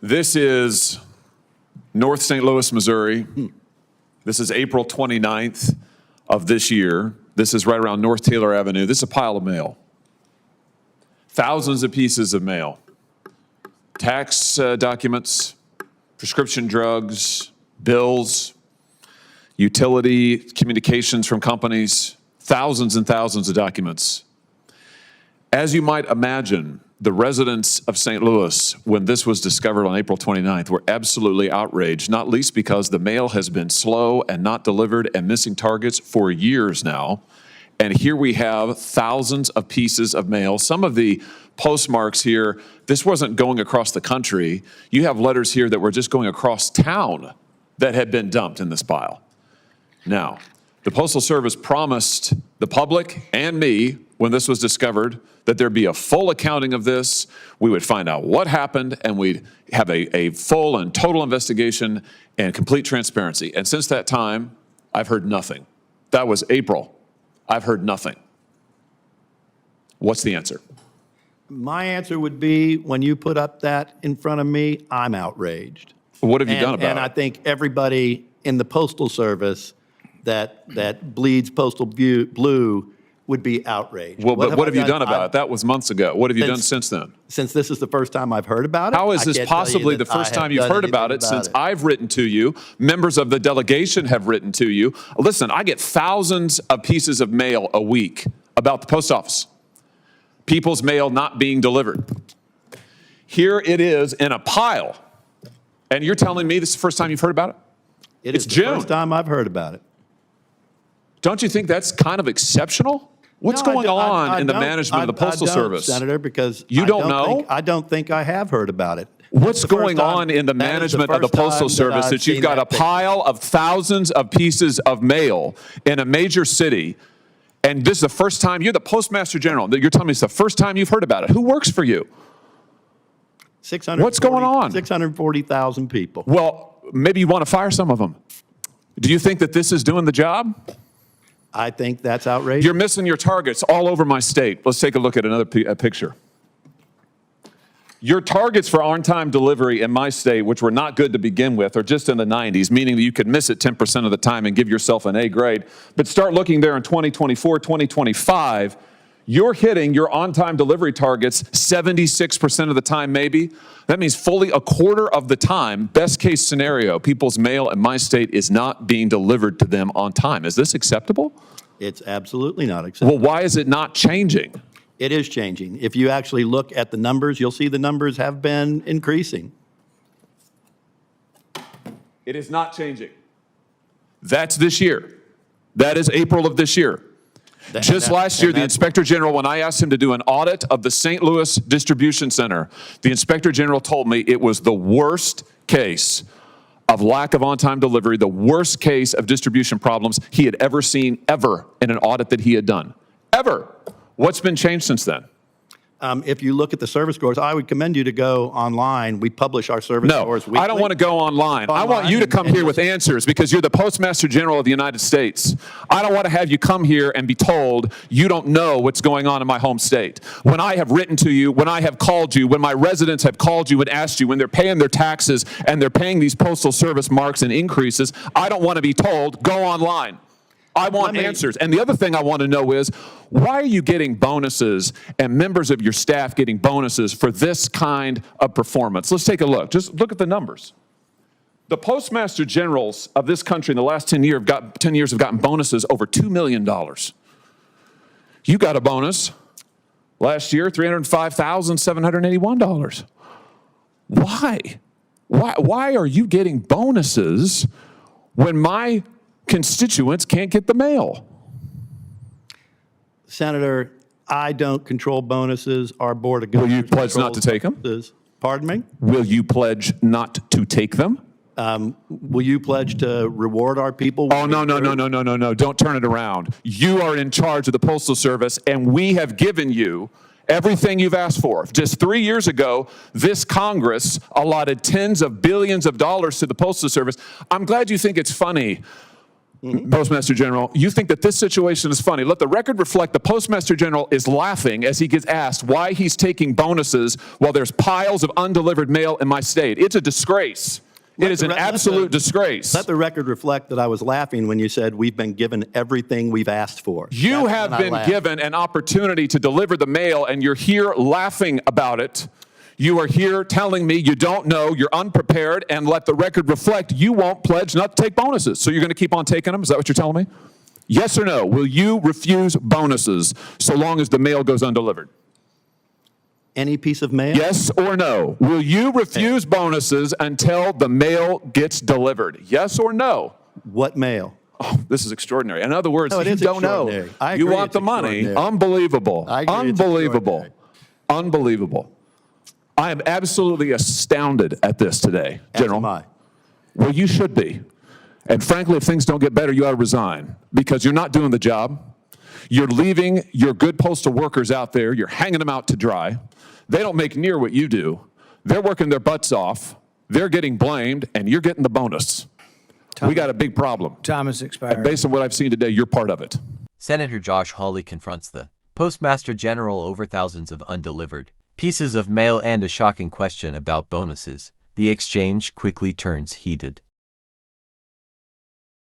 This is North St. Louis, Missouri. This is April 29th of this year. This is right around North Taylor Avenue. This is a pile of mail. Thousands of pieces of mail. Tax documents, prescription drugs, bills, utility communications from companies, thousands and thousands of documents. As you might imagine, the residents of St. Louis, when this was discovered on April 29th, were absolutely outraged, not least because the mail has been slow and not delivered and missing targets for years now. And here we have thousands of pieces of mail. Some of the postmarks here, this wasn't going across the country. You have letters here that were just going across town that had been dumped in this pile. Now, the Postal Service promised the public and me when this was discovered that there'd be a full accounting of this. We would find out what happened and we'd have a full and total investigation and complete transparency. And since that time, I've heard nothing. That was April. I've heard nothing. What's the answer? My answer would be, when you put up that in front of me, I'm outraged. What have you done about it? And I think everybody in the Postal Service that bleeds postal blue would be outraged. Well, but what have you done about it? That was months ago. What have you done since then? Since this is the first time I've heard about it. How is this possibly the first time you've heard about it since I've written to you? Members of the delegation have written to you. Listen, I get thousands of pieces of mail a week about the post office. People's mail not being delivered. Here it is in a pile. And you're telling me this is the first time you've heard about it? It's the first time I've heard about it. Don't you think that's kind of exceptional? What's going on in the management of the Postal Service? Senator, because you don't know? I don't think I have heard about it. What's going on in the management of the Postal Service that you've got a pile of thousands of pieces of mail in a major city, and this is the first time, you're the Postmaster General, you're telling me it's the first time you've heard about it. Who works for you? What's going on? 640,000 people. Well, maybe you want to fire some of them. Do you think that this is doing the job? I think that's outrageous. You're missing your targets all over my state. Let's take a look at another picture. Your targets for on-time delivery in my state, which were not good to begin with, are just in the 90s, meaning that you could miss it 10% of the time and give yourself an A grade. But start looking there in 2024, 2025, you're hitting your on-time delivery targets 76% of the time, maybe. That means fully a quarter of the time, best case scenario, people's mail in my state is not being delivered to them on time. Is this acceptable? It's absolutely not acceptable. Well, why is it not changing? It is changing. If you actually look at the numbers, you'll see the numbers have been increasing. It is not changing. That's this year. That is April of this year. Just last year, the Inspector General, when I asked him to do an audit of the St. Louis Distribution Center, the Inspector General told me it was the worst case of lack of on-time delivery, the worst case of distribution problems he had ever seen, ever, in an audit that he had done. Ever. What's been changed since then? If you look at the service scores, I would commend you to go online. We publish our service scores weekly. I don't want to go online. I want you to come here with answers because you're the Postmaster General of the United States. I don't want to have you come here and be told you don't know what's going on in my home state. When I have written to you, when I have called you, when my residents have called you and asked you, when they're paying their taxes and they're paying these Postal Service marks and increases, I don't want to be told, go online. I want answers. And the other thing I want to know is, why are you getting bonuses and members of your staff getting bonuses for this kind of performance? Let's take a look. Just look at the numbers. The Postmaster Generals of this country in the last 10 years have gotten bonuses over $2 million. You got a bonus last year, $305,781. Why? Why are you getting bonuses when my constituents can't get the mail? Senator, I don't control bonuses. Our board of governors. Will you pledge not to take them? Pardon me? Will you pledge not to take them? Will you pledge to reward our people? Oh, no. Don't turn it around. You are in charge of the Postal Service, and we have given you everything you've asked for. Just 3 years ago, this Congress allotted tens of billions of dollars to the Postal Service. I'm glad you think it's funny Postmaster General, you think that this situation is funny. Let the record reflect the Postmaster General is laughing as he gets asked why he's taking bonuses while there's piles of undelivered mail in my state. It's a disgrace. It is an absolute disgrace. Let the record reflect that I was laughing when you said we've been given everything we've asked for. You have been given an opportunity to deliver the mail, and you're here laughing about it. You are here telling me you don't know, you're unprepared, and let the record reflect you won't pledge not to take bonuses. So you're going to keep on taking them? Is that what you're telling me? Yes or no? Will you refuse bonuses so long as the mail goes undelivered? Any piece of mail? Yes or no? Will you refuse bonuses until the mail gets delivered? Yes or no? What mail? Oh, this is extraordinary. In other words, No, it you is don't know. I You agree want it's the money. extraordinary. Unbelievable. I agree it's Unbelievable. extraordinary. Unbelievable. I am absolutely astounded at this today, General. As am I. Well, you should be. And frankly, if things don't get better, you ought to resign because you're not doing the job. You're leaving your good postal workers out there. You're hanging them out to dry. They don't make near what you do. They're working their butts off. They're getting blamed, and you're getting the bonus. We got a big problem. Time has expired. And based on what I've seen today, you're part of it. Senator Josh Hawley confronts the Postmaster General over thousands of undelivered pieces of mail and a shocking question about bonuses. The exchange quickly turns heated.